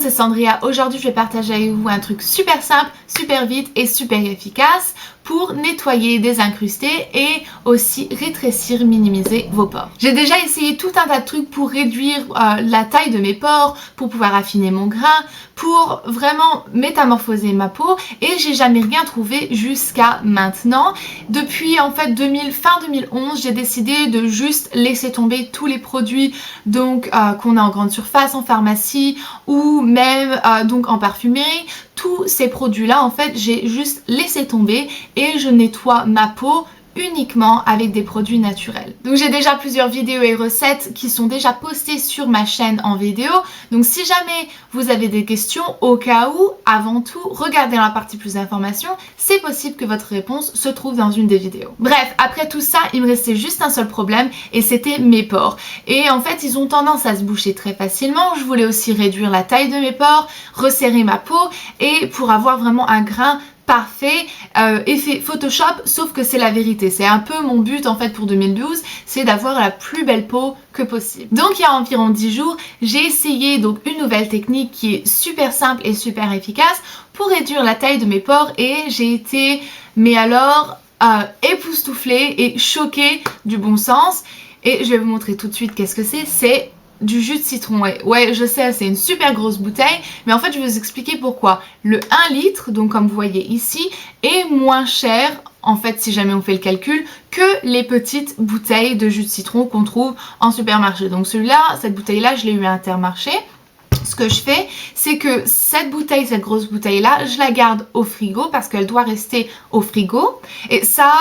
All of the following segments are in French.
c'est Sandria. Aujourd'hui, je vais partager avec vous un truc super simple, super vite et super efficace pour nettoyer, désincruster et aussi rétrécir, minimiser vos pores. J'ai déjà essayé tout un tas de trucs pour réduire la taille de mes pores, pour pouvoir affiner mon grain, pour vraiment métamorphoser ma peau et j'ai jamais rien trouvé jusqu'à maintenant. Depuis en fait fin 2011, j'ai décidé de juste laisser tomber tous les produits donc qu'on a en grande surface, en pharmacie ou même donc en parfumerie. Tous ces produits là en fait j'ai juste laissé tomber et je nettoie ma peau uniquement avec des produits naturels. Donc j'ai déjà plusieurs vidéos et recettes qui sont déjà postées sur ma chaîne en vidéo. Donc si jamais vous avez des questions, au cas où, avant tout, regardez dans la partie plus d'informations, c'est possible que votre réponse se trouve dans une des vidéos. Bref, après tout ça, il me restait juste un seul problème et c'était mes pores. Et en fait, ils ont tendance à se boucher très facilement. Je voulais aussi réduire la taille de mes pores, resserrer ma peau et pour avoir vraiment un grain parfait, effet Photoshop, sauf que c'est la vérité. C'est un peu mon but en fait pour 2012, c'est d'avoir la plus belle peau que possible. Donc il y a environ 10 jours, j'ai essayé donc une nouvelle technique qui est super simple et super efficace pour réduire la taille de mes pores et j'ai été, mais alors, époustouflée et choquée du bon sens. Et je vais vous montrer tout de suite qu'est-ce que c'est du jus de citron. Ouais, je sais, c'est une super grosse bouteille, mais en fait, je vais vous expliquer pourquoi. Le 1 litre, donc comme vous voyez ici, est moins cher, en fait, si jamais on fait le calcul, que les petites bouteilles de jus de citron qu'on trouve en supermarché. Donc celui-là, cette bouteille-là, je l'ai eu à Intermarché. Ce que je fais, c'est que cette bouteille, cette grosse bouteille là, je la garde au frigo parce qu'elle doit rester au frigo. Et ça,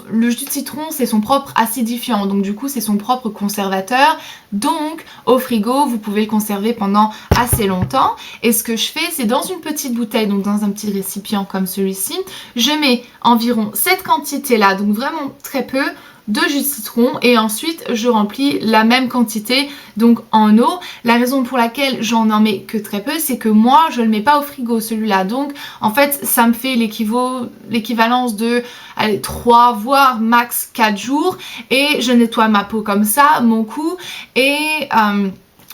le jus de citron, c'est son propre acidifiant, donc du coup c'est son propre conservateur. Donc au frigo, vous pouvez le conserver pendant assez longtemps. Et ce que je fais, c'est dans une petite bouteille, donc dans un petit récipient comme celui-ci, je mets environ cette quantité là, donc vraiment très peu, de jus de citron et ensuite je remplis la même quantité donc en eau. La raison pour laquelle j'en mets que très peu, c'est que moi je le mets pas au frigo celui-là, donc en fait ça me fait l'équivalence de 3 voire max 4 jours et je nettoie ma peau comme ça, mon cou, et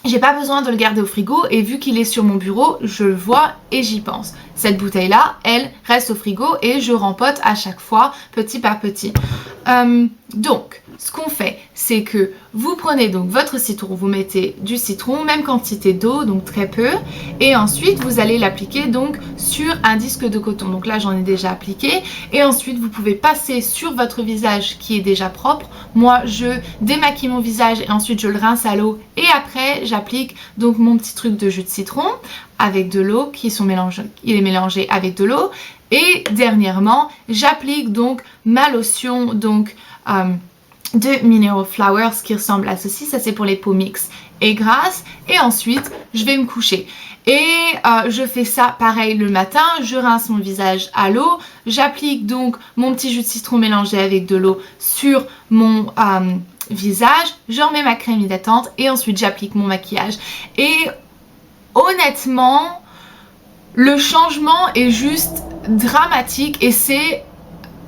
j'ai pas besoin de le garder au frigo et vu qu'il est sur mon bureau, je le vois et j'y pense. Cette bouteille là, elle reste au frigo et je rempote à chaque fois petit par petit. Donc ce qu'on fait, c'est que vous prenez donc votre citron, vous mettez du citron, même quantité d'eau, donc très peu, et ensuite vous allez l'appliquer donc sur un disque de coton. Donc là j'en ai déjà appliqué et ensuite vous pouvez passer sur votre visage qui est déjà propre. Moi je démaquille mon visage et ensuite je le rince à l'eau et après j'applique donc mon petit truc de jus de citron avec de l'eau il est mélangé avec de l'eau et dernièrement j'applique donc ma lotion donc de Mineral Flowers qui ressemble à ceci. Ça c'est pour les peaux mixtes et grasses et ensuite je vais me coucher et je fais ça pareil le matin. Je rince mon visage à l'eau, j'applique donc mon petit jus de citron mélangé avec de l'eau sur mon visage, je remets ma crème hydratante et ensuite j'applique mon maquillage et honnêtement le changement est juste dramatique et c'est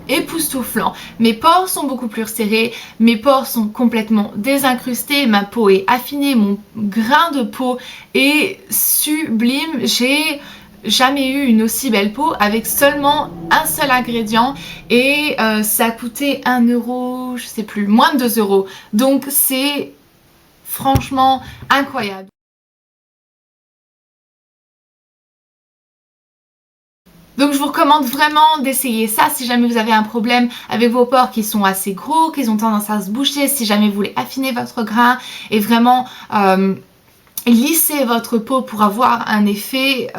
époustouflant. Mes pores sont beaucoup plus resserrés, mes pores sont complètement désincrustés, ma peau est affinée, mon grain de peau est sublime. J'ai jamais eu une aussi belle peau avec seulement un seul ingrédient et ça a coûté 1 euro, je sais plus, moins de 2 euros. Donc c'est franchement incroyable. Donc je vous recommande vraiment d'essayer ça si jamais vous avez un problème avec vos pores qui sont assez gros, qu'ils ont tendance à se boucher, si jamais vous voulez affiner votre grain et vraiment lisser votre peau pour avoir un effet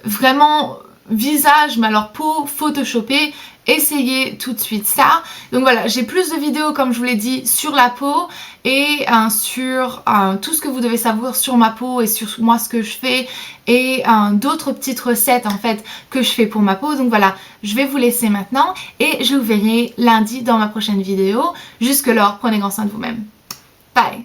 vraiment visage, mais alors peau photoshopée, essayez tout de suite ça. Donc voilà, j'ai plus de vidéos comme je vous l'ai dit sur la peau et sur tout ce que vous devez savoir sur ma peau et sur moi ce que je fais et d'autres petites recettes en fait que je fais pour ma peau. Donc voilà, je vais vous laisser maintenant et je vous verrai lundi dans ma prochaine vidéo. Jusque là, prenez grand soin de vous-même. Bye!